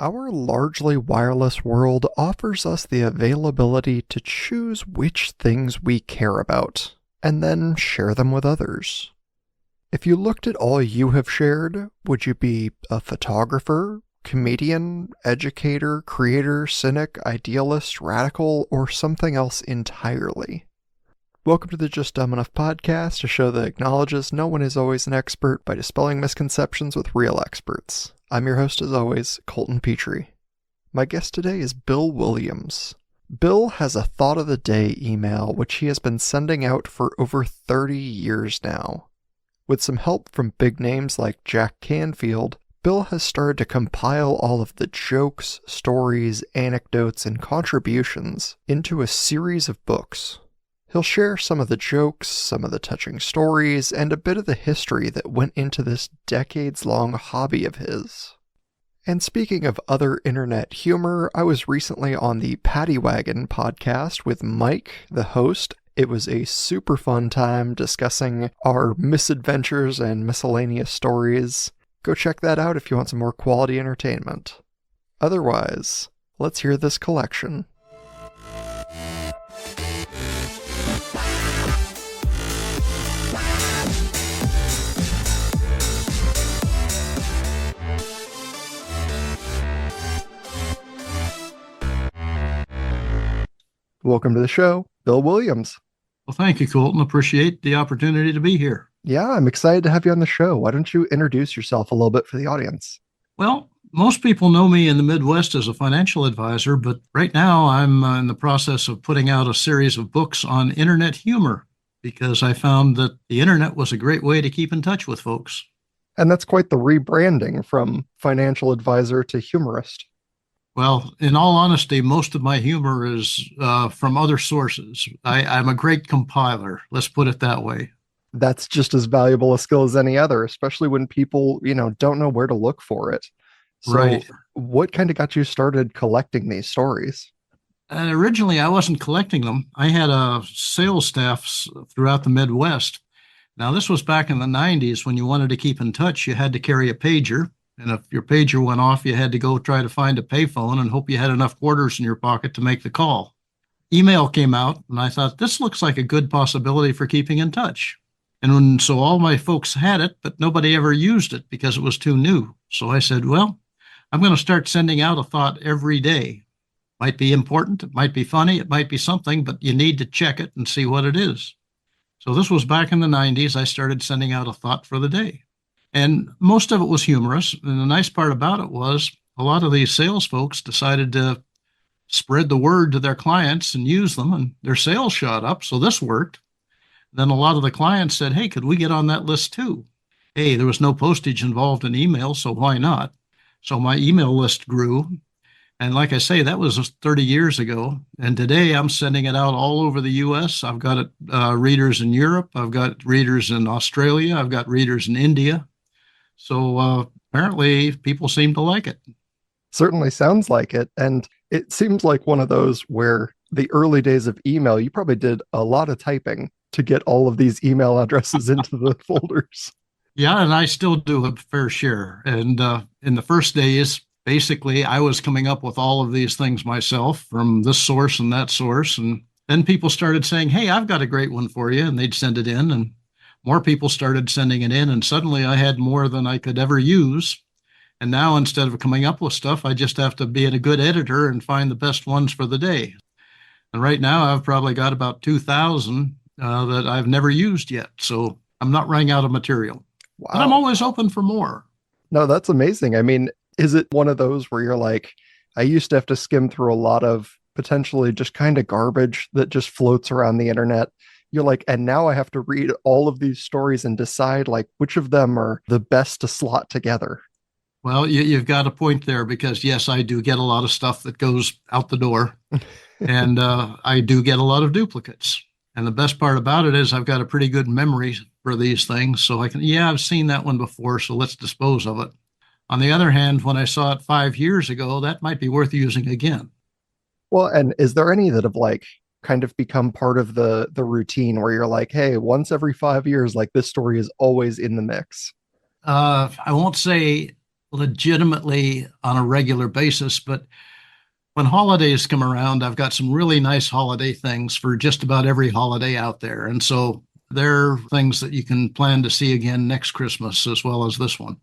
Our largely wireless world offers us the availability to choose which things we care about, and then share them with others. If you looked at all you have shared, would you be a photographer, comedian, educator, creator, cynic, idealist, radical, or something else entirely? Welcome to the Just Dumb Enough podcast, a show that acknowledges no one is always an expert by dispelling misconceptions with real experts. I'm your host as always, Colton Petrie. My guest today is Bill Williams. Bill has a thought of the day email which he has been sending out for over 30 years now. With some help from big names like Jack Canfield, Bill has started to compile all of the jokes, stories, anecdotes, and contributions into a series of books. He'll share some of the jokes, some of the touching stories, and a bit of the history that went into this decades-long hobby of his. And speaking of other internet humor, I was recently on the Paddy Wagon podcast with Mike, the host. It was a super fun time discussing our misadventures and miscellaneous stories. Go check that out if you want some more quality entertainment. Otherwise, let's hear this collection. Welcome to the show, Bill Williams. Well, thank you, Colton. Appreciate the opportunity to be here. Yeah, I'm excited to have you on the show. Why don't you introduce yourself a little bit for the audience? Well, most people know me in the Midwest as a financial advisor, but right now I'm in the process of putting out a series of books on internet humor because I found that the internet was a great way to keep in touch with folks. And that's quite the rebranding from financial advisor to humorist. Well, in all honesty, most of my humor is from other sources. I'm a great compiler. Let's put it that way. That's just as valuable a skill as any other, especially when people, don't know where to look for it. So Right. what kind of got you started collecting these stories? Originally, I wasn't collecting them. I had a sales staff throughout the Midwest. Now, this was back in the 90s when you wanted to keep in touch, you had to carry a pager. And if your pager went off, you had to go try to find a payphone and hope you had enough quarters in your pocket to make the call. Email came out, and I thought, this looks like a good possibility for keeping in touch. So all my folks had it, but nobody ever used it because it was too new. So I said, well, I'm going to start sending out a thought every day. Might be important, it might be funny, it might be something, but you need to check it and see what it is. So this was back in the 90s. I started sending out a thought for the day. And most of it was humorous. And the nice part about it was a lot of these sales folks decided to spread the word to their clients and use them, and their sales shot up. So this worked. Then a lot of the clients said, hey, could we get on that list too? Hey, there was no postage involved in email, so why not? So my email list grew. And like I say, that was 30 years ago. And today I'm sending it out all over the US. I've got readers in Europe. I've got readers in Australia. I've got readers in India. So apparently people seem to like it. Certainly sounds like it. And it seems like one of those where the early days of email, you probably did a lot of typing to get all of these email addresses into the folders. Yeah, and I still do a fair share. And in the first days, basically, I was coming up with all of these things myself from this source and that source. And then people started saying, hey, I've got a great one for you. And they'd send it in. And more people started sending it in, and suddenly I had more than I could ever use. And now instead of coming up with stuff, I just have to be a good editor and find the best ones for the day. And right now I've probably got about 2,000 that I've never used yet. So I'm not running out of material. Wow. But I'm always open for more. No, that's amazing. I mean, is it one of those where you're like, I used to have to skim through a lot of potentially just kind of garbage that just floats around the internet? You're like, and now I have to read all of these stories and decide like which of them are the best to slot together. Well, you've got a point there because, yes, I do get a lot of stuff that goes out the door, and I do get a lot of duplicates. And the best part about it is I've got a pretty good memory for these things. So I can, yeah, I've seen that one before, so let's dispose of it. On the other hand, when I saw it 5 years ago, that might be worth using again. Well, and is there any that have like kind of become part of the routine where you're like, hey, once every 5 years, like this story is always in the mix? I won't say legitimately on a regular basis, but when holidays come around, I've got some really nice holiday things for just about every holiday out there. And so there are things that you can plan to see again next Christmas as well as this one.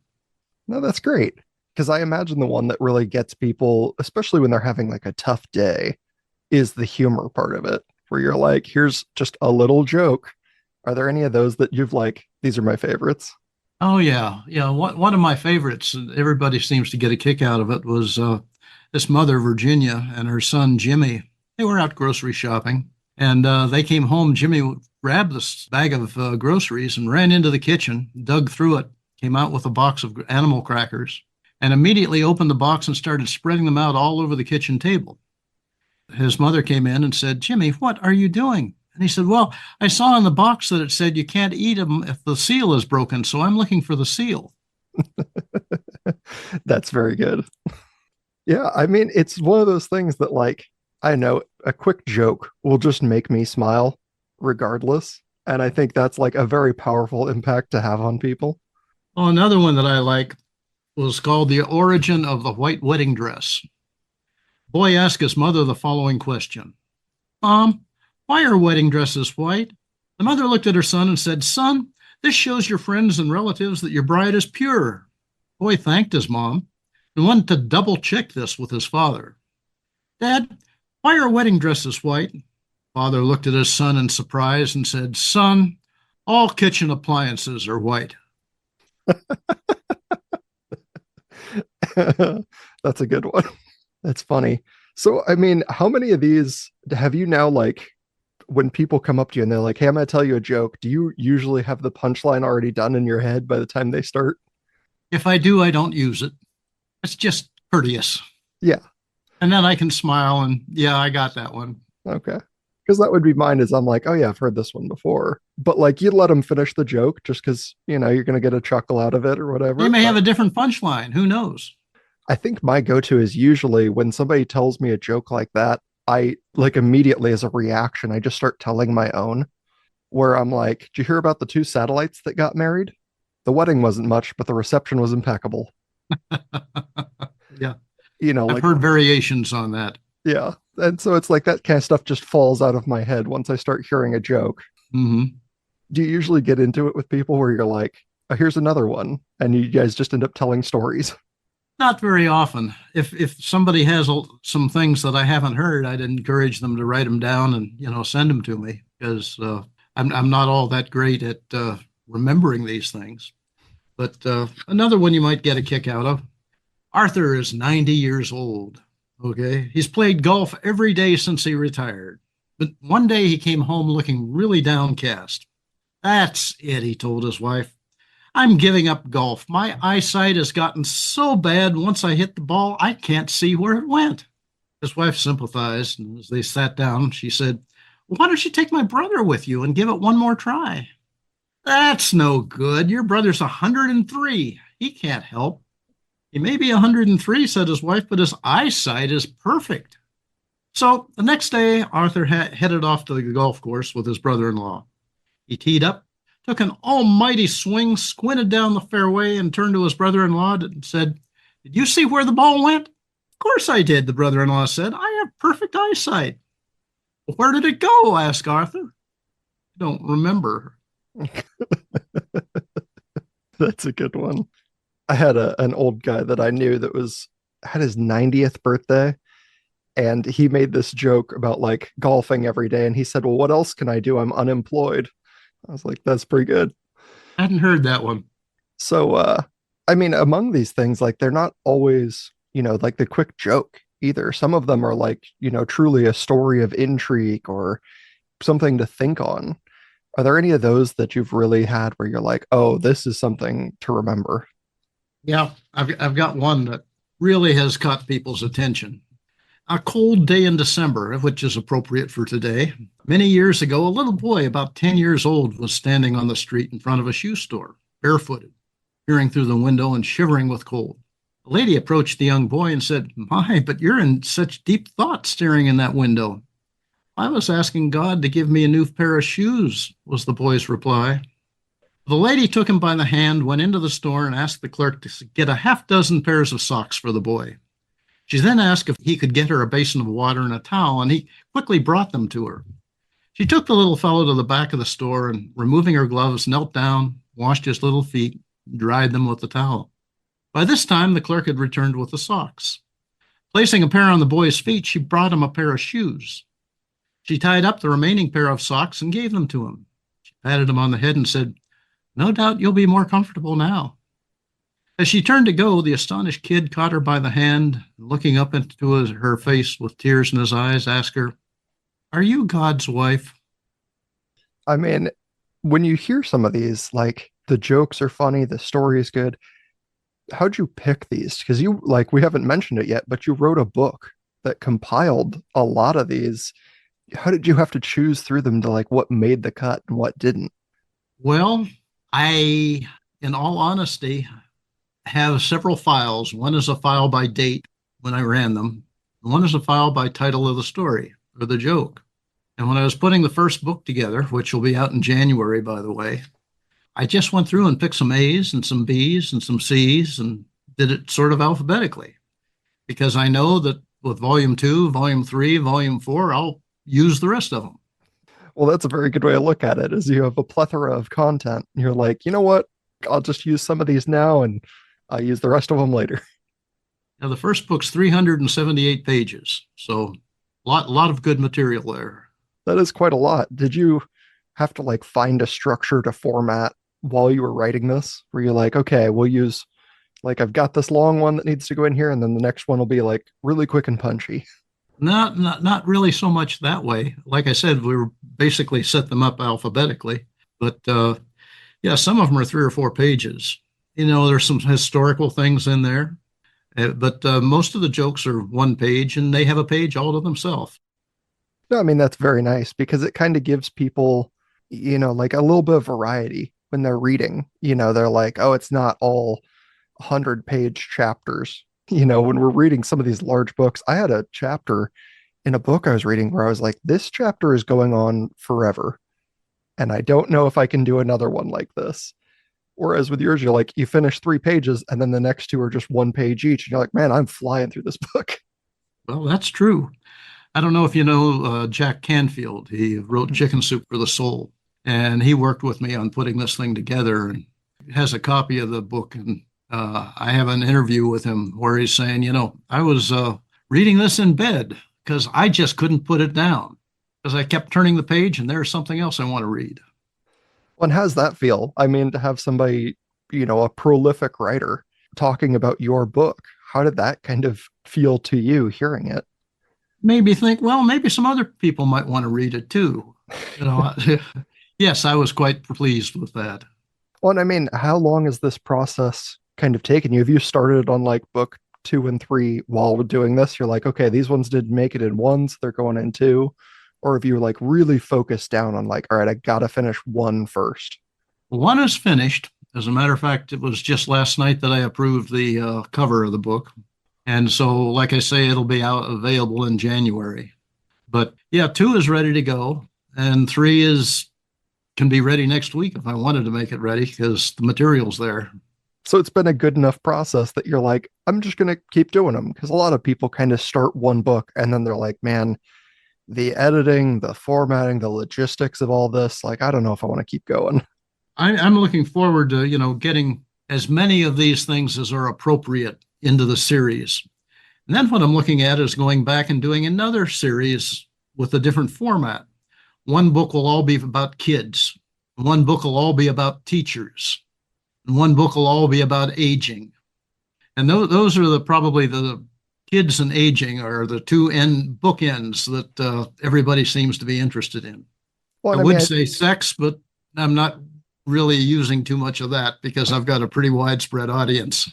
No, that's great. Because I imagine the one that really gets people, especially when they're having like a tough day, is the humor part of it, where you're like, here's just a little joke. Are there any of those that you've like, these are my favorites? Oh yeah, yeah. One of my favorites, and everybody seems to get a kick out of it, was this mother, Virginia, and her son, Jimmy. They were out grocery shopping, and they came home. Jimmy grabbed this bag of groceries and ran into the kitchen, dug through it, came out with a box of animal crackers, and immediately opened the box and started spreading them out all over the kitchen table. His mother came in and said, "Jimmy, what are you doing?" And he said, "Well, I saw in the box that it said you can't eat them if the seal is broken, so I'm looking for the seal." That's very good. Yeah, I mean, it's one of those things that, like, I know a quick joke will just make me smile regardless. And I think that's like a very powerful impact to have on people. Well, another one that I like was called The Origin of the White Wedding Dress. Boy asked his mother the following question: Mom, why are wedding dresses white? The mother looked at her son and said, Son, this shows your friends and relatives that your bride is pure. Boy thanked his mom and wanted to double check this with his father. Dad, why are wedding dresses white? Father looked at his son in surprise and said, Son, all kitchen appliances are white. That's a good one. That's funny. So, I mean, how many of these have you now like when people come up to you and they're like, "Hey, I'm going to tell you a joke." Do you usually have the punchline already done in your head by the time they start? If I do, I don't use it. It's just courteous. Yeah. And then I can smile and, yeah, I got that one. Okay. Because that would be mine is I'm like, "Oh yeah, I've heard this one before." But like you let them finish the joke just because, you're going to get a chuckle out of it or They whatever. may have But a different punchline. Who knows? I think my go-to is usually when somebody tells me a joke like that, I like immediately as a reaction, I just start telling my own where I'm like, "Did you hear about the two satellites that got married? The wedding wasn't much, but the reception was impeccable." Yeah. I've Like, heard variations on that. yeah. And so it's like that kind of stuff just falls out of my head once I start hearing a joke. Hmm. Do you usually get into it with people where you're like, "Oh, here's another one," and you guys just end up telling stories? Not very often. If somebody has some things that I haven't heard, I'd encourage them to write them down and send them to me because I'm not all that great at remembering these things. But another one you might get a kick out of. Arthur is 90 years old. Okay, he's played golf every day since he retired. But one day he came home looking really downcast. That's it, he told his wife. I'm giving up golf. My eyesight has gotten so bad once I hit the ball, I can't see where it went. His wife sympathized, and as they sat down, she said, Why don't you take my brother with you and give it one more try? That's no good. Your brother's 103. He can't help. He may be 103, said his wife, but his eyesight is perfect. So the next day, Arthur headed off to the golf course with his brother in law. He teed up, took an almighty swing, squinted down the fairway, and turned to his brother in law and said, Did you see where the ball went? Of course I did, the brother in law said. I have perfect eyesight. Well, where did it go? Asked Arthur. I don't remember. That's a good one. I had an old guy that I knew that was had his 90th birthday, and he made this joke about like golfing every day, and he said, "Well, what else can I do? I'm unemployed." I was like, "That's pretty good." I hadn't heard that one. So I mean, among these things, like they're not always, like the quick joke either. Some of them are like, truly a story of intrigue or something to think on. Are there any of those that you've really had where you're like, "Oh, this is something to remember"? Yeah, I've got one that really has caught people's attention. A cold day in December, which is appropriate for today. Many years ago, a little boy about 10 years old was standing on the street in front of a shoe store, barefooted, peering through the window and shivering with cold. A lady approached the young boy and said, My, but you're in such deep thought staring in that window. I was asking God to give me a new pair of shoes, was the boy's reply. The lady took him by the hand, went into the store, and asked the clerk to get a half dozen pairs of socks for the boy. She then asked if he could get her a basin of water and a towel, and he quickly brought them to her. She took the little fellow to the back of the store and, removing her gloves, knelt down, washed his little feet, dried them with the towel. By this time, the clerk had returned with the socks. Placing a pair on the boy's feet, she brought him a pair of shoes. She tied up the remaining pair of socks and gave them to him. She patted him on the head and said, "No doubt you'll be more comfortable now." As she turned to go, the astonished kid caught her by the hand, and looking up into her face with tears in his eyes, asked her, "Are you God's wife?" I mean, when you hear some of these, like the jokes are funny, the story is good. How'd you pick these? Because you, like, we haven't mentioned it yet, but you wrote a book that compiled a lot of these. How did you have to choose through them to like what made the cut and what didn't? Well, I, in all honesty, have several files. One is a file by date when I ran them. One is a file by title of the story or the joke. And when I was putting the first book together, which will be out in January, by the way, I just went through and picked some A's and some B's and some C's and did it sort of alphabetically because I know that with volume two, volume three, volume four, I'll use the rest of them. Well, that's a very good way to look at it, is you have a plethora of content. You're like, you know what? I'll just use some of these now and I'll use the rest of them later. Now, the first book's 378 pages, so a lot of good material there. That is quite a lot. Did you have to like find a structure to format while you were writing this? Were you like, okay, we'll use like I've got this long one that needs to go in here, and then the next one will be like really quick and punchy. Not really so much that way. Like I said, we were basically set them up alphabetically, but yeah, some of them are 3 or 4 pages. There's some historical things in there, but most of the jokes are one page, and they have a page all to themselves. No, I mean that's very nice because it kind of gives people, like a little bit of variety when they're reading. They're like, oh, it's not all 100-page chapters. When we're reading some of these large books, I had a chapter in a book I was reading where I was like, this chapter is going on forever. And I don't know if I can do another one like this. Whereas with yours, you're like, you finish 3 pages and then the next two are just 1 page each. And you're like, man, I'm flying through this book. Well, that's true. I don't know if you know Jack Canfield. He wrote Chicken Soup for the Soul, and he worked with me on putting this thing together and has a copy of the book. And I have an interview with him where he's saying, I was reading this in bed because I just couldn't put it down because I kept turning the page and there's something else I want to read. And how's that feel? I mean, to have somebody, a prolific writer talking about your book, how did that kind of feel to you hearing it? Made me think, well, maybe some other people might want to read it too. You know, yes, I was quite pleased with that. Well, and I mean, how long has this process kind of taken you? Have you started on like book 2 and 3 while we're doing this? You're like, okay, these ones didn't make it in one, so they're going in two. Or have you like really focused down on like, all right, I gotta finish one first? One is finished. As a matter of fact, it was just last night that I approved the cover of the book. And so, like I say, it'll be out available in January. But yeah, two is ready to go, and three is can be ready next week if I wanted to make it ready because the material's there. So it's been a good enough process that you're like, I'm just gonna keep doing them. Because a lot of people kind of start one book and then they're like, man, the editing, the formatting, the logistics of all this, like, I don't know if I want to keep going. I'm looking forward to, getting as many of these things as are appropriate into the series. And then what I'm looking at is going back and doing another series with a different format. One book will all be about kids. One book will all be about teachers. And one book will all be about aging. And those are probably the kids and aging are the two end bookends that everybody seems to be interested in. Well, I I would mean, say sex, but I'm not really using too much of that because I've got a pretty widespread audience.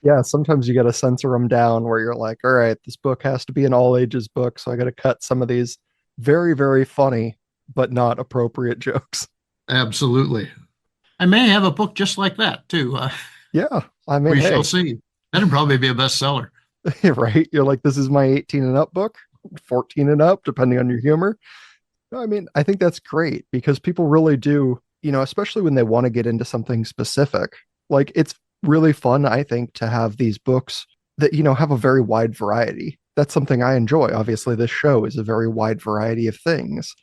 yeah, sometimes you got to censor them down where you're like, all right, this book has to be an all ages book. So I got to cut some of these very, very funny, but not appropriate jokes. Absolutely. I may have a book just like that too. Yeah. I mean, We hey, shall see. That'd probably be a bestseller. right? You're like, this is my 18 and up book, 14 and up, depending on your humor. No, I mean, I think that's great because people really do. especially when they want to get into something specific. Like it's really fun, I think, to have these books that, have a very wide variety. That's something I enjoy. Obviously, this show is a very wide variety of things.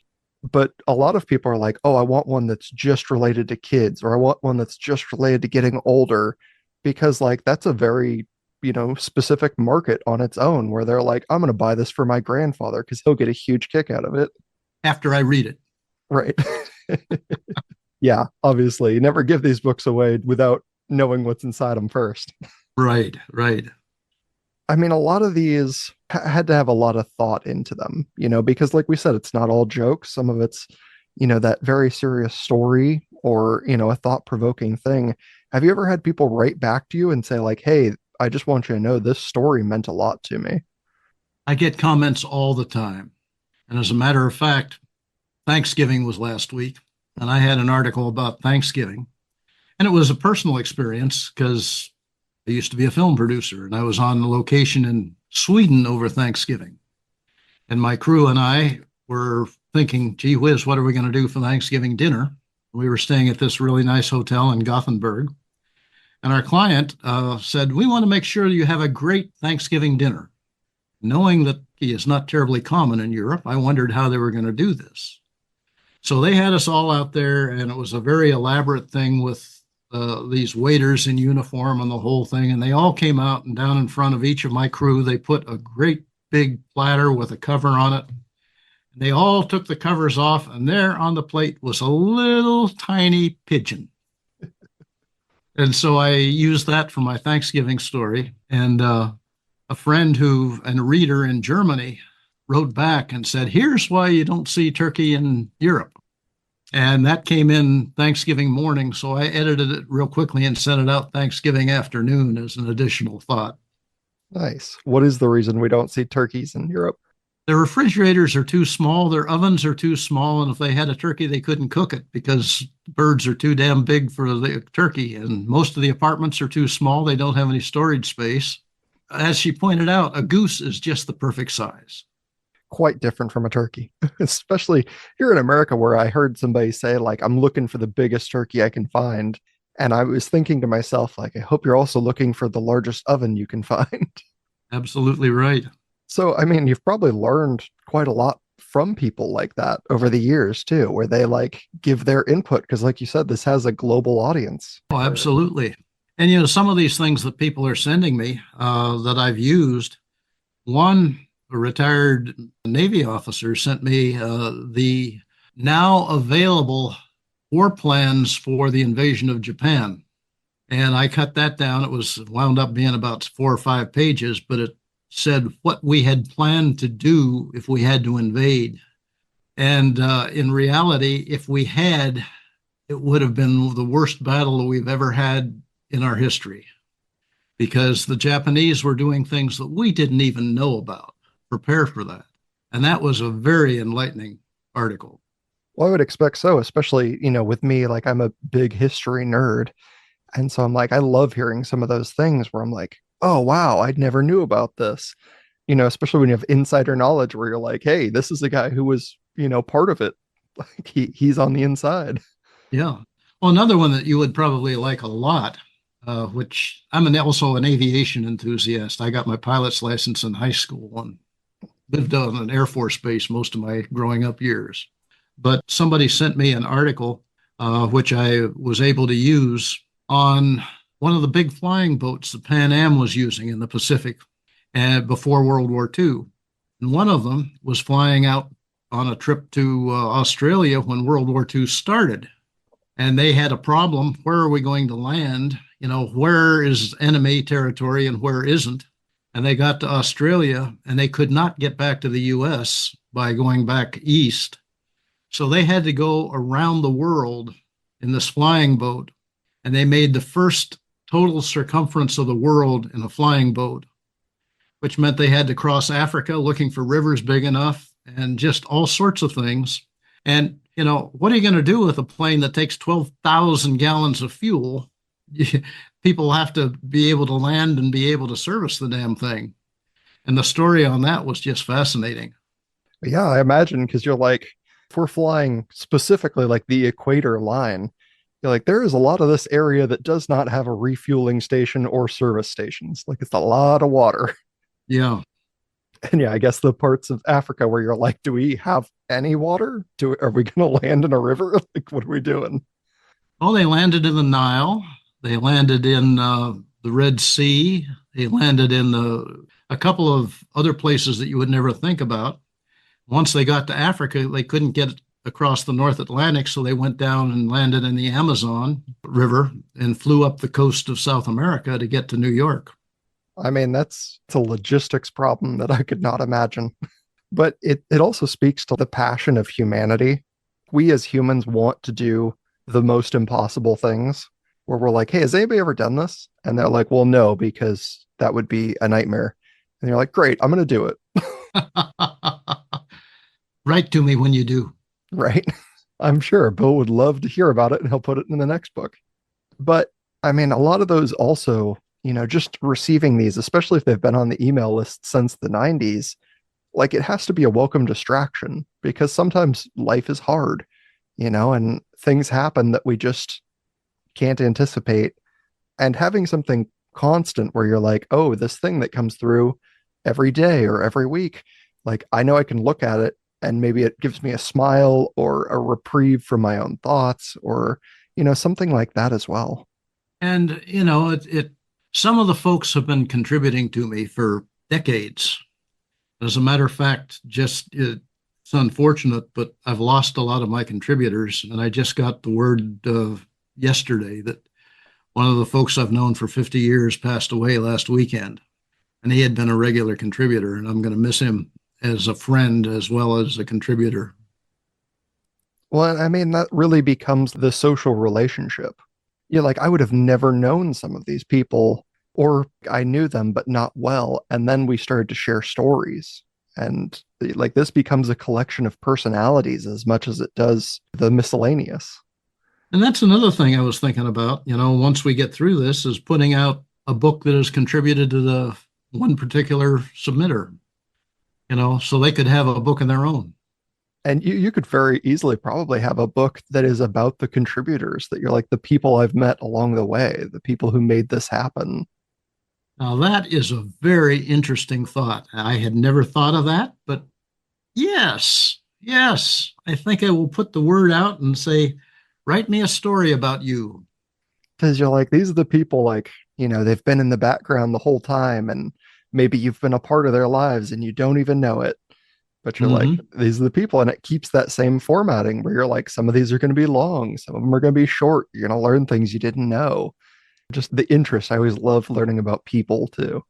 But a lot of people are like, oh, I want one that's just related to kids, or I want one that's just related to getting older, because like that's a very, specific market on its own where they're like, I'm going to buy this for my grandfather because he'll get a huge kick out of it. After I read it. Right. Yeah, obviously, you never give these books away without knowing what's inside them first. Right, right. I mean, a lot of these had to have a lot of thought into them, because like we said, it's not all jokes. Some of it's, that very serious story or, a thought provoking thing. Have you ever had people write back to you and say, like, hey, I just want you to know this story meant a lot to me? I get comments all the time. And as a matter of fact, Thanksgiving was last week, and I had an article about Thanksgiving. And it was a personal experience because I used to be a film producer and I was on location in Sweden over Thanksgiving. And my crew and I were thinking, gee whiz, what are we going to do for Thanksgiving dinner? We were staying at this really nice hotel in Gothenburg. And our client said, we want to make sure you have a great Thanksgiving dinner. Knowing that tea is not terribly common in Europe, I wondered how they were going to do this. So they had us all out there, and it was a very elaborate thing with these waiters in uniform and the whole thing. And they all came out, and down in front of each of my crew, they put a great big platter with a cover on it. And they all took the covers off, and there on the plate was a little tiny pigeon. And so I used that for my Thanksgiving story. And a friend and a reader in Germany wrote back and said, here's why you don't see turkey in Europe. And that came in Thanksgiving morning. So I edited it real quickly and sent it out Thanksgiving afternoon as an additional thought. Nice. What is the reason we don't see turkeys in Europe? Their refrigerators are too small, their ovens are too small, and if they had a turkey, they couldn't cook it because birds are too damn big for the turkey. And most of the apartments are too small, they don't have any storage space. As she pointed out, a goose is just the perfect size. Quite different from a turkey, especially here in America, where I heard somebody say, like, I'm looking for the biggest turkey I can find. And I was thinking to myself, like, I hope you're also looking for the largest oven you can find. Absolutely right. So, I mean, you've probably learned quite a lot from people like that over the years, too, where they like give their input. Cause, like you said, this has a global audience. Oh, absolutely. And, some of these things that people are sending me that I've used, one, a retired Navy officer sent me the now available war plans for the invasion of Japan. And I cut that down. It was wound up being about 4 or 5 pages, but it said what we had planned to do if we had to invade. And in reality, if we had, it would have been the worst battle we've ever had in our history because the Japanese were doing things that we didn't even know about. Prepare for that. And that was a very enlightening article. Well, I would expect so, especially, with me, like I'm a big history nerd. And so I'm like, I love hearing some of those things where I'm like, oh, wow, I never knew about this. Especially when you have insider knowledge where you're like, hey, this is a guy who was, part of it. Like he's on the inside. Yeah. Well, another one that you would probably like a lot, which also an aviation enthusiast. I got my pilot's license in high school and lived on an Air Force base most of my growing up years. But somebody sent me an article, which I was able to use on one of the big flying boats that Pan Am was using in the Pacific and before World War II. And one of them was flying out on a trip to Australia when World War II started. And they had a problem. Where are we going to land? Where is enemy territory and where isn't? And they got to Australia and they could not get back to the US by going back east. So they had to go around the world in this flying boat. And they made the first total circumference of the world in a flying boat, which meant they had to cross Africa looking for rivers big enough and just all sorts of things. And, what are you going to do with a plane that takes 12,000 gallons of fuel? People have to be able to land and be able to service the damn thing. And the story on that was just fascinating. Yeah, I imagine because you're like, If we're flying specifically like the equator line, you're like, there is a lot of this area that does not have a refueling station or service stations. Like, it's a lot of water. Yeah. And yeah, I guess the parts of Africa where you're like, do we have any water? Are we going to land in a river? Like, what are we doing? Oh, they landed in the Nile. They landed in the Red Sea. They landed in a couple of other places that you would never think about. Once they got to Africa, they couldn't get across the North Atlantic, so they went down and landed in the Amazon River and flew up the coast of South America to get to New York. I mean, that's it's a logistics problem that I could not imagine. But it also speaks to the passion of humanity. We as humans want to do the most impossible things where we're like, hey, has anybody ever done this? And they're like, well, no, because that would be a nightmare. And you're like, great, I'm going to do it. Write to me when you do. Right. I'm sure Bill would love to hear about it and he'll put it in the next book. But I mean, a lot of those also, just receiving these, especially if they've been on the email list since the 90s, like it has to be a welcome distraction because sometimes life is hard, and things happen that we just can't anticipate. And having something constant where you're like, oh, this thing that comes through every day or every week, like I know I can look at it and maybe it gives me a smile or a reprieve from my own thoughts or, something like that as well. And some of the folks have been contributing to me for decades. As a matter of fact, it's unfortunate, but I've lost a lot of my contributors, and I just got the word yesterday that one of the folks I've known for 50 years passed away last weekend, and he had been a regular contributor, and I'm going to miss him as a friend as well as a contributor. Well, I mean, that really becomes the social relationship. Yeah, like I would have never known some of these people, or I knew them, but not well. And then we started to share stories. And like this becomes a collection of personalities as much as it does the miscellaneous. And that's another thing I was thinking about, once we get through this, is putting out a book that is contributed to the one particular submitter, so they could have a book of their own. And you could very easily probably have a book that is about the contributors that you're like the people I've met along the way, the people who made this happen. Now, that is a very interesting thought. I had never thought of that, but yes, yes, I think I will put the word out and say, write me a story about you. Because you're like, these are the people like, they've been in the background the whole time and maybe you've been a part of their lives and you don't even know it. But you're like, Hmm. these are the people, and it keeps that same formatting where you're like, some of these are going to be long, some of them are going to be short. You're going to learn things you didn't know. Just the interest. I always love learning about people too.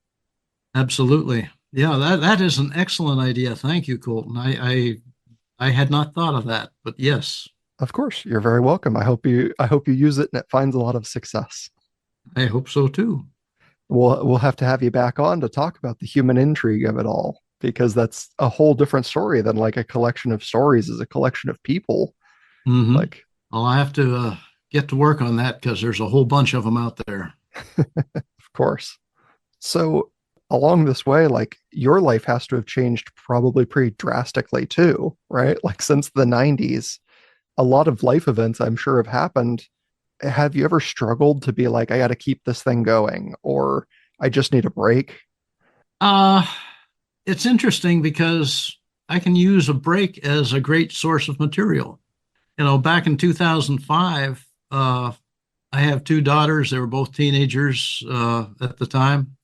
Absolutely. Yeah, that is an excellent idea. Thank you, Colton. I had not thought of that, but yes, Of course, you're very welcome. I hope you use it and it finds a lot of success. I hope so too. We'll have to have you back on to talk about the human intrigue of it all because that's a whole different story than like a collection of stories is a collection of people. Hmm. Like, Well, I have to get to work on that because there's a whole bunch of them out there. of course. So along this way, like your life has to have changed probably pretty drastically too, right? Like since the 90s, a lot of life events I'm sure have happened. Have you ever struggled to be like, I got to keep this thing going or I just need a break? Uh, it's interesting because I can use a break as a great source of material. Back in 2005, I have two daughters. They were both teenagers at the time.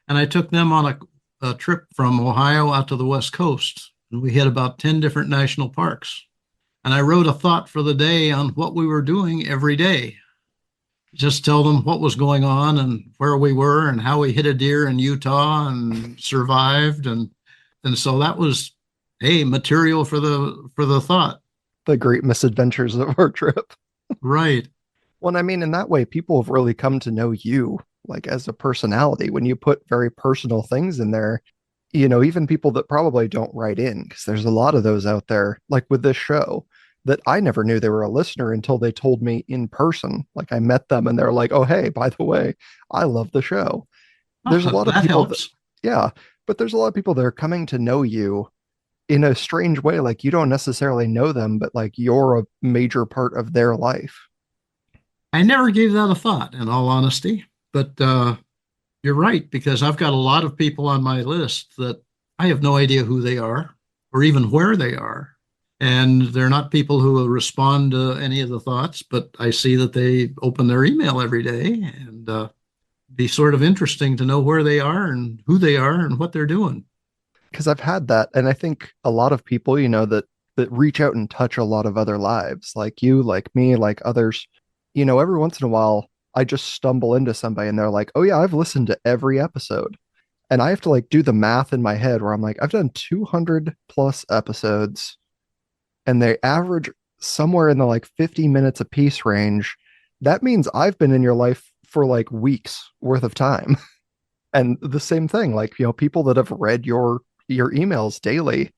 And I took them on a trip from Ohio out to the West Coast. And we hit about 10 different national parks. And I wrote a thought for the day on what we were doing every day. Just tell them what was going on and where we were and how we hit a deer in Utah and survived. And so that was, hey, material for the thought. The great misadventures of our trip. Right. Well, I mean, in that way, people have really come to know you like as a personality when you put very personal things in there. Even people that probably don't write in, because there's a lot of those out there, like with this show, that I never knew they were a listener until they told me in person. Like I met them and they're like, oh, hey, by the way, I love the show. There's a Oh, lot of that people that, helps. yeah, but there's a lot of people that are coming to know you in a strange way, like you don't necessarily know them, but like you're a major part of their life. I never gave that a thought, in all honesty. But you're right, because I've got a lot of people on my list that I have no idea who they are or even where they are. And they're not people who will respond to any of the thoughts, but I see that they open their email every day, and be sort of interesting to know where they are and who they are and what they're doing. Because I've had that, and I think a lot of people, that reach out and touch a lot of other lives, like you, like me, like others. Every once in a while, I just stumble into somebody, and they're like, "Oh yeah, I've listened to every episode," and I have to like do the math in my head where I'm like, "I've done 200 plus episodes, and they average somewhere in the like 50 minutes a piece range. That means I've been in your life for like weeks worth of time." And the same thing, like, people that have read your emails daily,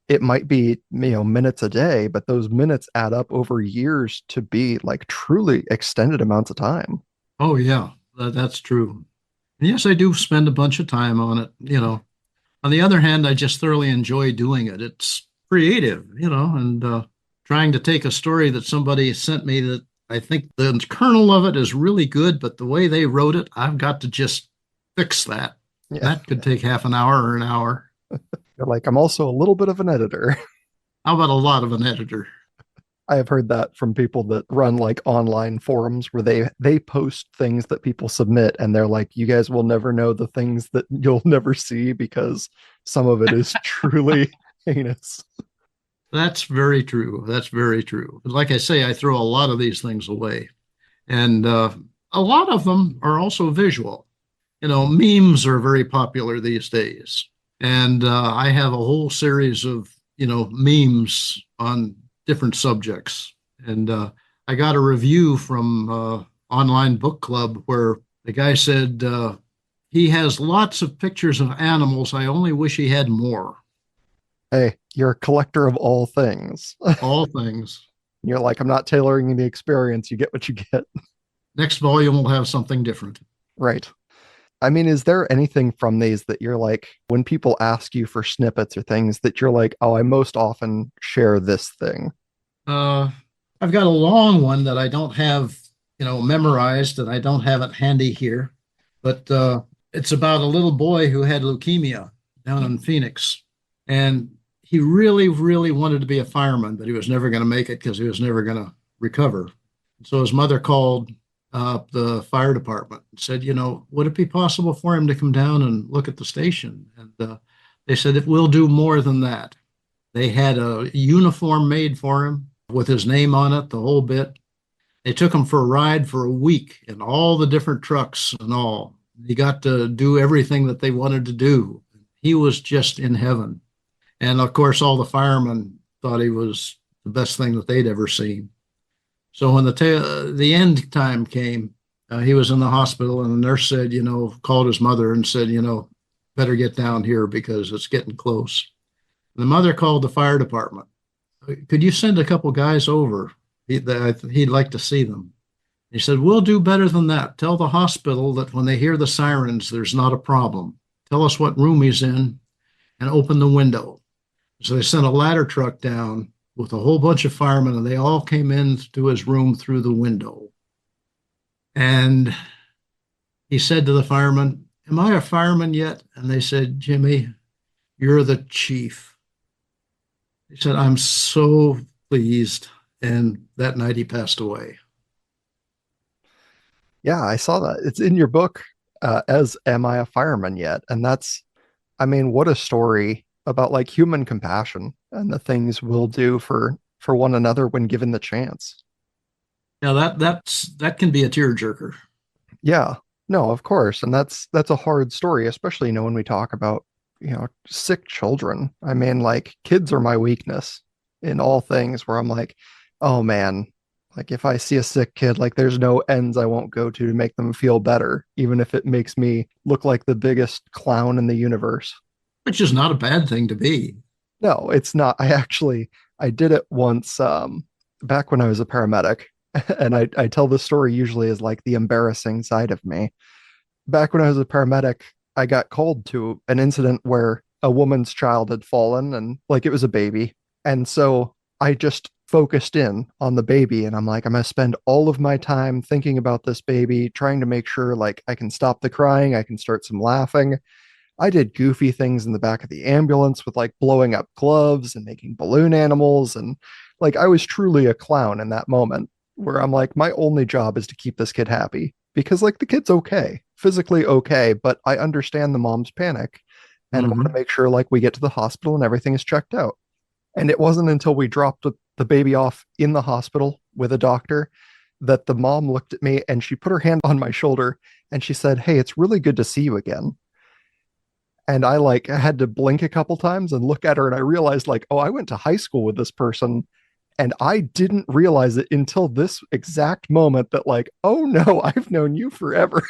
it might be, minutes a day, but those minutes add up over years to be like truly extended amounts of time. Oh, yeah, that's true. And yes, I do spend a bunch of time on it. On the other hand, I just thoroughly enjoy doing it. It's creative, and trying to take a story that somebody sent me that I think the kernel of it is really good, but the way they wrote it, I've got to just fix that. Yeah. That could take half an hour or an hour. You're like, I'm also a little bit of an editor. How about a lot of an editor? I have heard that from people that run like online forums where they post things that people submit, and they're like, you guys will never know the things that you'll never see because some of it is truly heinous. That's very true. That's very true. Like I say, I throw a lot of these things away. And a lot of them are also visual. Memes are very popular these days. And I have a whole series of, memes on different subjects. And I got a review from Online Book Club where the guy said, he has lots of pictures of animals. I only wish he had more. Hey, you're a collector of all things. All things. You're like, I'm not tailoring the experience. You get what you get. Next volume will have something different. Right. I mean, is there anything from these that you're like, when people ask you for snippets or things that you're like, oh, I most often share this thing? Uh, I've got a long one that I don't have, memorized, and I don't have it handy here, but it's about a little boy who had leukemia down in Phoenix, and he really, really wanted to be a fireman, but he was never going to make it because he was never going to recover. So his mother called the fire department and said, would it be possible for him to come down and look at the station? And they said, it will do more than that. They had a uniform made for him with his name on it, the whole bit. They took him for a ride for a week in all the different trucks and all. He got to do everything that they wanted to do. He was just in heaven. And of course, all the firemen thought he was the best thing that they'd ever seen. So when the end time came, he was in the hospital, and the nurse said, called his mother and said, better get down here because it's getting close. And the mother called the fire department. Could you send a couple guys over? He'd like to see them. He said, we'll do better than that. Tell the hospital that when they hear the sirens, there's not a problem. Tell us what room he's in and open the window. So they sent a ladder truck down with a whole bunch of firemen, and they all came into his room through the window. And he said to the firemen, am I a fireman yet? And they said, Jimmy, you're the chief. He said, I'm so pleased. And that night he passed away. Yeah, I saw that. It's in your book, as Am I a Fireman Yet? And I mean, what a story about like human compassion and the things we'll do for one another when given the chance. Now that can be a tearjerker. Yeah, no, of course. And that's a hard story, especially, when we talk about, sick children. I mean, like kids are my weakness in all things where I'm like, oh man, like if I see a sick kid, like there's no ends I won't go to make them feel better, even if it makes me look like the biggest clown in the universe. Which is not a bad thing to be. No, it's not. I did it once, back when I was a paramedic. And I tell this story usually as like the embarrassing side of me. Back when I was a paramedic, I got called to an incident where a woman's child had fallen and like it was a baby. And so I just focused in on the baby and I'm like, I'm going to spend all of my time thinking about this baby, trying to make sure like I can stop the crying, I can start some laughing. I did goofy things in the back of the ambulance with like blowing up gloves and making balloon animals. And like I was truly a clown in that moment where I'm like, my only job is to keep this kid happy because like the kid's okay, physically okay, but I understand the mom's panic and I want to Hmm. make sure like we get to the hospital and everything is checked out. And it wasn't until we dropped the baby off in the hospital with a doctor that the mom looked at me and she put her hand on my shoulder and she said, "Hey, it's really good to see you again." And I like had to blink a couple times and look at her and I realized like, oh, I went to high school with this person and I didn't realize it until this exact moment that like, oh no, I've known you forever.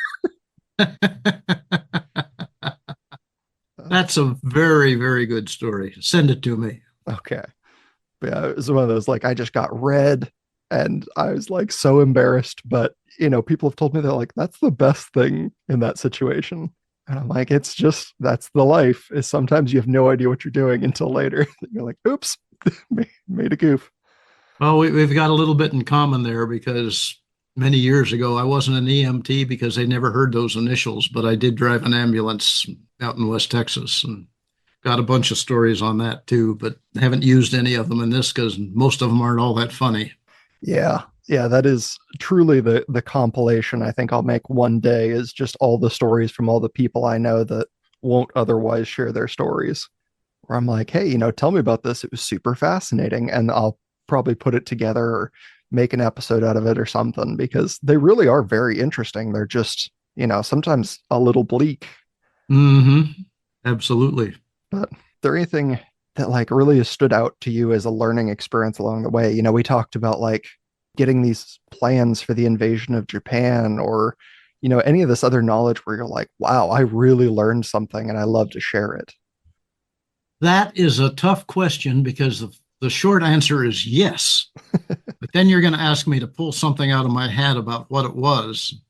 That's a very, very good story. Send it to me. Okay. But yeah, it was one of those like I just got red and I was like so embarrassed. But people have told me they're like, that's the best thing in that situation. And I'm like, it's just that's the life is sometimes you have no idea what you're doing until later. You're like, oops, made a goof. Well, we've got a little bit in common there because many years ago I wasn't an EMT because they never heard those initials, but I did drive an ambulance out in West Texas and got a bunch of stories on that too, but haven't used any of them in this because most of them aren't all that funny. Yeah. Yeah, that is truly the compilation I think I'll make one day is just all the stories from all the people I know that won't otherwise share their stories. Where I'm like, hey, tell me about this. It was super fascinating. And I'll probably put it together or make an episode out of it or something because they really are very interesting. They're just, sometimes a little bleak. Hmm. Absolutely. But is there anything that like really has stood out to you as a learning experience along the way? We talked about like getting these plans for the invasion of Japan or, any of this other knowledge where you're like, wow, I really learned something and I love to share it. That is a tough question because the short answer is yes. But then you're going to ask me to pull something out of my hat about what it was.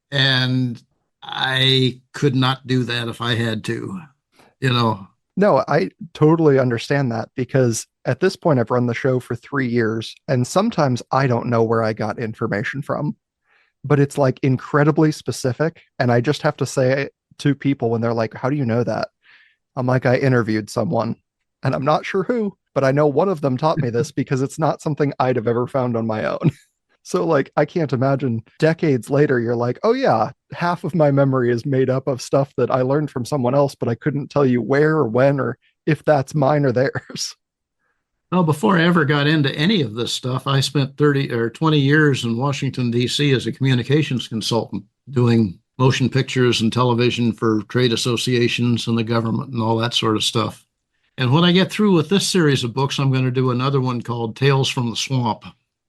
And I could not do that if I had to, you know. No, I totally understand that because at this point, I've run the show for 3 years, and sometimes I don't know where I got information from, but it's like incredibly specific. And I just have to say to people when they're like, how do you know that? I'm like, I interviewed someone, and I'm not sure who, but I know one of them taught me this because it's not something I'd have ever found on my own. So, like, I can't imagine decades later, you're like, oh, yeah, half of my memory is made up of stuff that I learned from someone else, but I couldn't tell you where or when or if that's mine or theirs. Well, before I ever got into any of this stuff, I spent 30 or 20 years in Washington, D.C. as a communications consultant, doing motion pictures and television for trade associations and the government and all that sort of stuff. And when I get through with this series of books, I'm going to do another one called Tales from the Swamp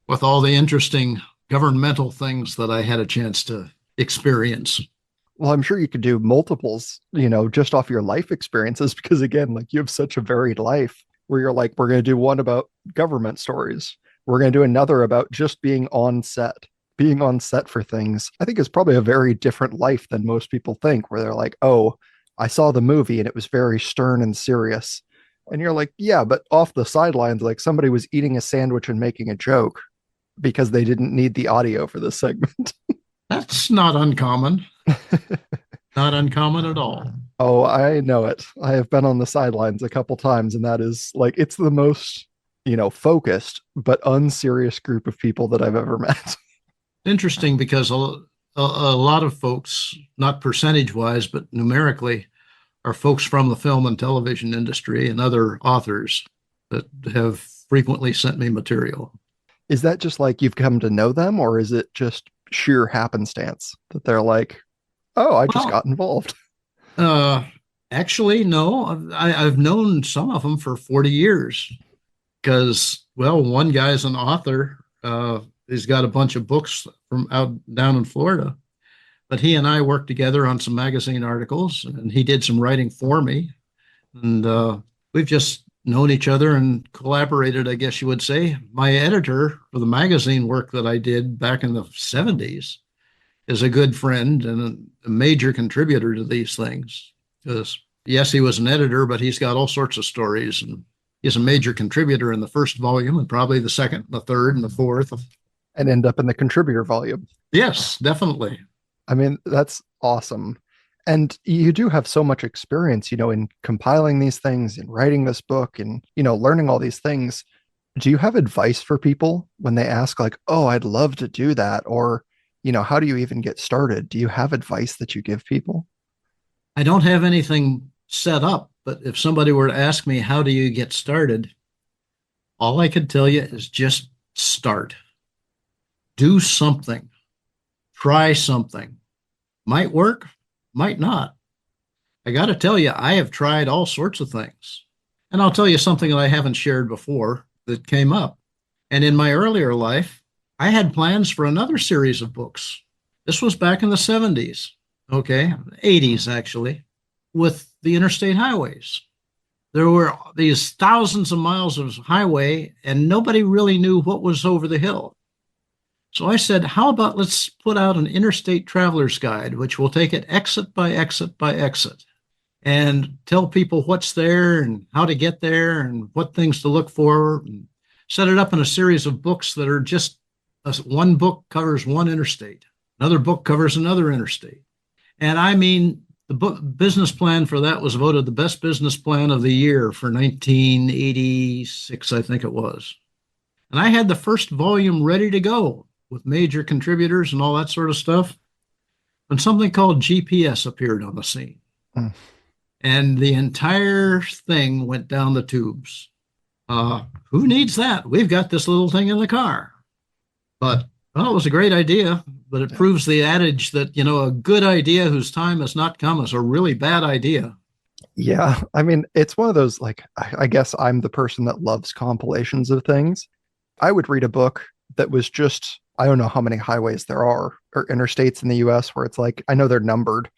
with all the interesting governmental things that I had a chance to experience. Well, I'm sure you could do multiples, just off your life experiences, because again, like you have such a varied life where you're like, we're going to do one about government stories. We're going to do another about just being on set. Being on set for things, I think is probably a very different life than most people think, where they're like, oh, I saw the movie and it was very stern and serious. And you're like, yeah, but off the sidelines, like somebody was eating a sandwich and making a joke because they didn't need the audio for this segment. That's not uncommon, not uncommon at all. Oh, I know it. I have been on the sidelines a couple times, and that is like it's the most, focused but unserious group of people that I've ever met. Interesting because a lot of folks, not percentage wise, but numerically, are folks from the film and television industry and other authors that have frequently sent me material. Is that just like you've come to know them, or is it just sheer happenstance that they're like, oh, I just Well, got involved? uh, actually, no, I've known some of them for 40 years because, well, one guy's an author. He's got a bunch of books from out down in Florida, but he and I worked together on some magazine articles, and he did some writing for me. And we've just known each other and collaborated, I guess you would say. My editor for the magazine work that I did back in the 70s is a good friend and a major contributor to these things because Yes, he was an editor, but he's got all sorts of stories, and he's a major contributor in the first volume and probably the second, the third, and the fourth. And end up in the contributor volume. Yes, definitely. I mean, that's awesome. And you do have so much experience, in compiling these things and writing this book and, learning all these things. Do you have advice for people when they ask, like, oh, I'd love to do that? Or, how do you even get started? Do you have advice that you give people? I don't have anything set up, but if somebody were to ask me, how do you get started? All I could tell you is just start. Do something. Try something. Might work, might not. I got to tell you, I have tried all sorts of things. And I'll tell you something that I haven't shared before that came up. And in my earlier life, I had plans for another series of books. This was back in the 70s, okay, 80s actually, with the interstate highways. There were these thousands of miles of highway, and nobody really knew what was over the hill. So I said, how about let's put out an interstate traveler's guide, which will take it exit by exit by exit and tell people what's there and how to get there and what things to look for, and set it up in a series of books that are just one book covers one interstate, another book covers another interstate. And I mean, the book business plan for that was voted the best business plan of the year for 1986, I think it was. And I had the first volume ready to go with major contributors and all that sort of stuff when something called GPS appeared on the scene. Mm. And the entire thing went down the tubes. Who needs that? We've got this little thing in the car. But, well, it was a great idea, but it proves the adage that, a good idea whose time has not come is a really bad idea. Yeah. I mean, it's one of those, like, I guess I'm the person that loves compilations of things. I would read a book that was just, I don't know how many highways there are or interstates in the US where it's like, I know they're numbered,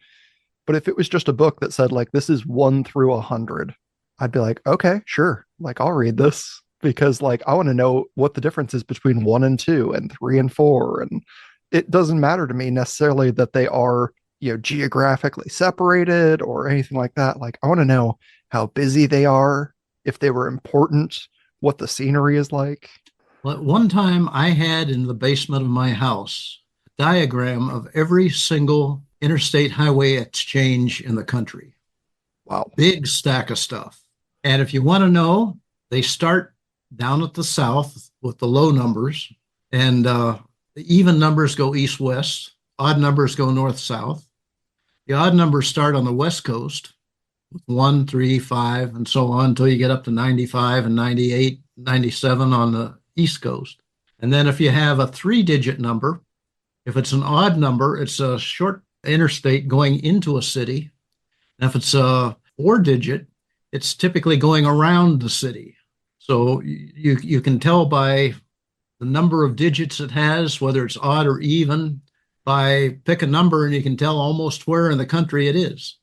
but if it was just a book that said, like, this is 1 through 100, I'd be like, okay, sure. Like, I'll read this because, like, I want to know what the difference is between 1 and 2 and 3 and 4. And it doesn't matter to me necessarily that they are, geographically separated or anything like that. Like, I want to know how busy they are, if they were important, what the scenery is like. Well, at one time, I had in the basement of my house a diagram of every single interstate highway exchange in the country. Wow. Big stack of stuff. And if you want to know, they start down at the south with the low numbers, and the even numbers go east west, odd numbers go north south. The odd numbers start on the west coast with 1, 3, 5, and so on until you get up to 95 and 98, 97 on the east coast. And then if you have a 3-digit number, if it's an odd number, it's a short interstate going into a city. And if it's a 4-digit, it's typically going around the city. So you can tell by the number of digits it has, whether it's odd or even, by pick a number and you can tell almost where in the country it is.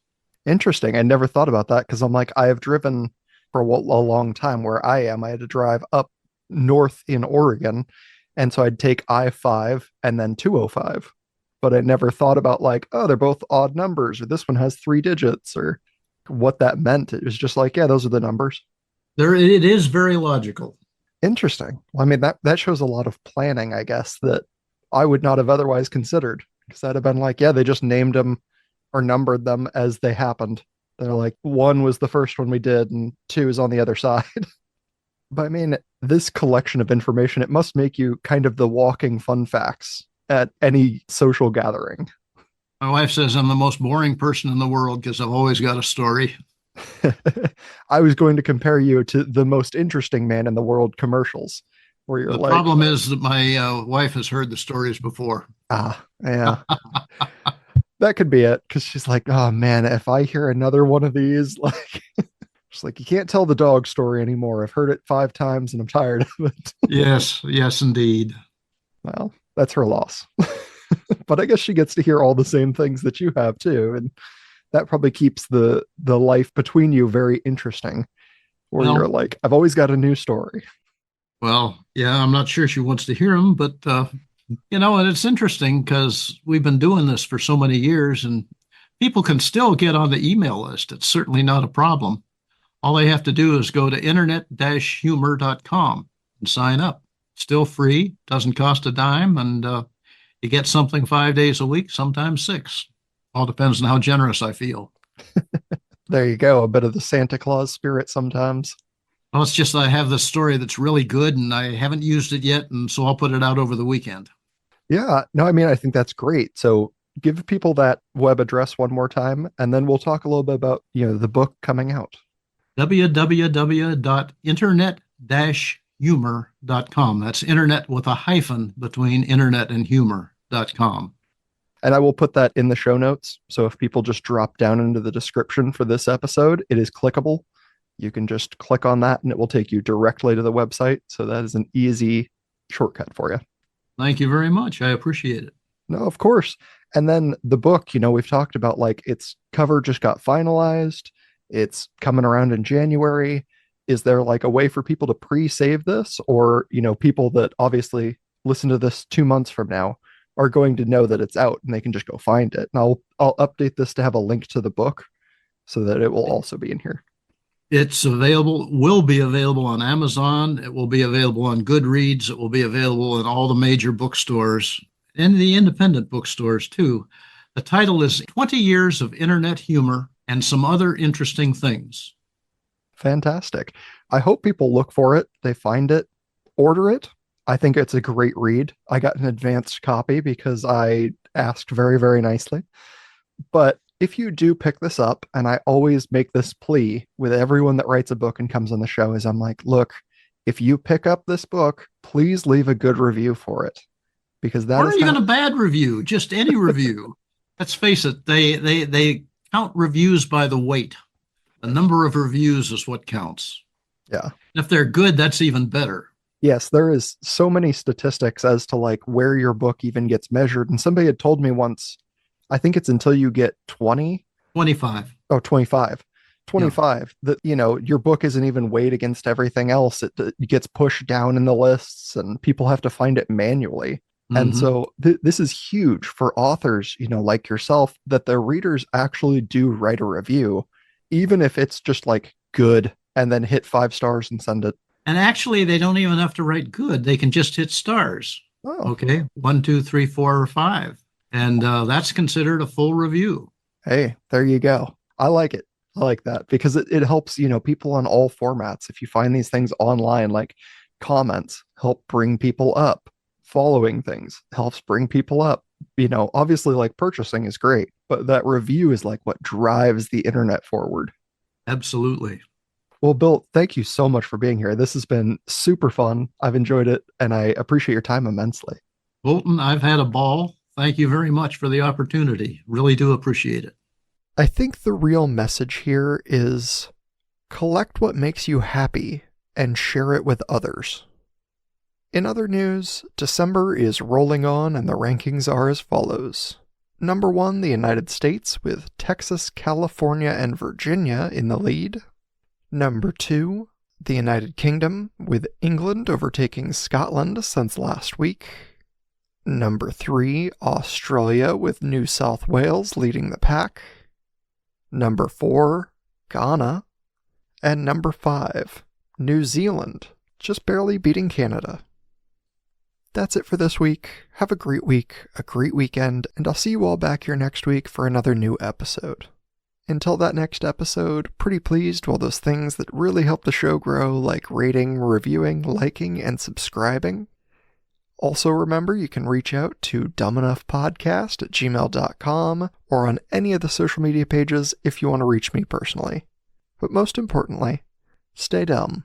Interesting. I never thought about that because I'm like, I have driven for a long time where I am. I had to drive up north in Oregon. And so I'd take I-5 and then 205. But I never thought about, like, oh, they're both odd numbers, or this one has 3 digits, or what that meant. It was just like, yeah, those are the numbers. It is very logical. Interesting. Well, I mean, that shows a lot of planning, I guess, that I would not have otherwise considered. Because I'd have been like, yeah, they just named them or numbered them as they happened. They're like, 1 was the first one we did, and 2 is on the other side. But I mean, this collection of information, it must make you kind of the walking fun facts at any social gathering. My wife says I'm the most boring person in the world because I've always got a story. I was going to compare you to the most interesting man in the world commercials, where you're The like, problem is that my wife has heard the stories before. yeah, that could be it. Because she's like, oh man, if I hear another one of these, like, she's like, you can't tell the dog story anymore. I've heard it 5 times and I'm tired of it. Yes, yes, indeed. Well, that's her loss. But I guess she gets to hear all the same things that you have too, and that probably keeps the life between you very interesting. Where Well, you're like, I've always got a new story. well, yeah, I'm not sure she wants to hear them, but and it's interesting because we've been doing this for so many years, and People can still get on the email list. It's certainly not a problem. All they have to do is go to internet-humor.com and sign up. Still free, doesn't cost a dime, and you get something 5 days a week, sometimes six. All depends on how generous I feel. There you go. A bit of the Santa Claus spirit sometimes. Well, it's just that I have this story that's really good and I haven't used it yet, and so I'll put it out over the weekend. Yeah. No, I mean, I think that's great. So give people that web address one more time, and then we'll talk a little bit about, the book coming out. www.internet-humor.com. That's internet with a hyphen between internet and humor.com. And I will put that in the show notes. So if people just drop down into the description for this episode, it is clickable. You can just click on that and it will take you directly to the website. So that is an easy shortcut for you. Thank you very much. I appreciate it. No, of course. And then the book, we've talked about like its cover just got finalized. It's coming around in January. Is there like a way for people to pre-save this, or, people that obviously listen to this 2 months from now are going to know that it's out and they can just go find it? And I'll update this to have a link to the book so that it will also be in here. It's available, will be available on Amazon. It will be available on Goodreads. It will be available in all the major bookstores and the independent bookstores too. The title is 20 Years of Internet Humor and Some Other Interesting Things. Fantastic. I hope people look for it. They find it, order it. I think it's a great read. I got an advanced copy because I asked very, very nicely. But if you do pick this up, and I always make this plea with everyone that writes a book and comes on the show, is I'm like, look, if you pick up this book, please leave a good review for it. Because that or even a bad review, just any review. Let's face it, they count reviews by the weight. The number of reviews is what counts. Yeah. And if they're good, that's even better. Yes, there is so many statistics as to like where your book even gets measured. And somebody had told me once, I think it's until you get 20. 25. Oh, 25. 25 that, your book isn't even weighed against everything else. It gets pushed down in the lists and people have to find it manually. And so this is huge for authors, like yourself, that their readers actually do write a review, even if it's just like good, and then hit 5 stars and send it. And actually, they don't even have to write good. They can just hit stars. Oh. Okay. 1, 2, 3, 4, or 5. And that's considered a full review. Hey, there you go. I like it. I like that because it helps, people on all formats. If you find these things online, like comments help bring people up. Following things helps bring people up. Obviously like purchasing is great, but that review is like what drives the internet forward. Absolutely. Well, Bill, thank you so much for being here. This has been super fun. I've enjoyed it and I appreciate your time immensely. Bolton, I've had a ball. Thank you very much for the opportunity. Really do appreciate it. I think the real message here is collect what makes you happy and share it with others. In other news, December is rolling on and the rankings are as follows. Number 1, the United States, with Texas, California, and Virginia in the lead. Number 2, the United Kingdom, with England overtaking Scotland since last week. Number 3, Australia, with New South Wales leading the pack. Number 4, Ghana. And number 5, New Zealand, just barely beating Canada. That's it for this week. Have a great week, a great weekend, and I'll see you all back here next week for another new episode. Until that next episode, pretty pleased with all those things that really help the show grow, like rating, reviewing, liking, and subscribing. Also remember, you can reach out to dumbenoughpodcast@gmail.com or on any of the social media pages if you want to reach me personally. But most importantly, stay dumb.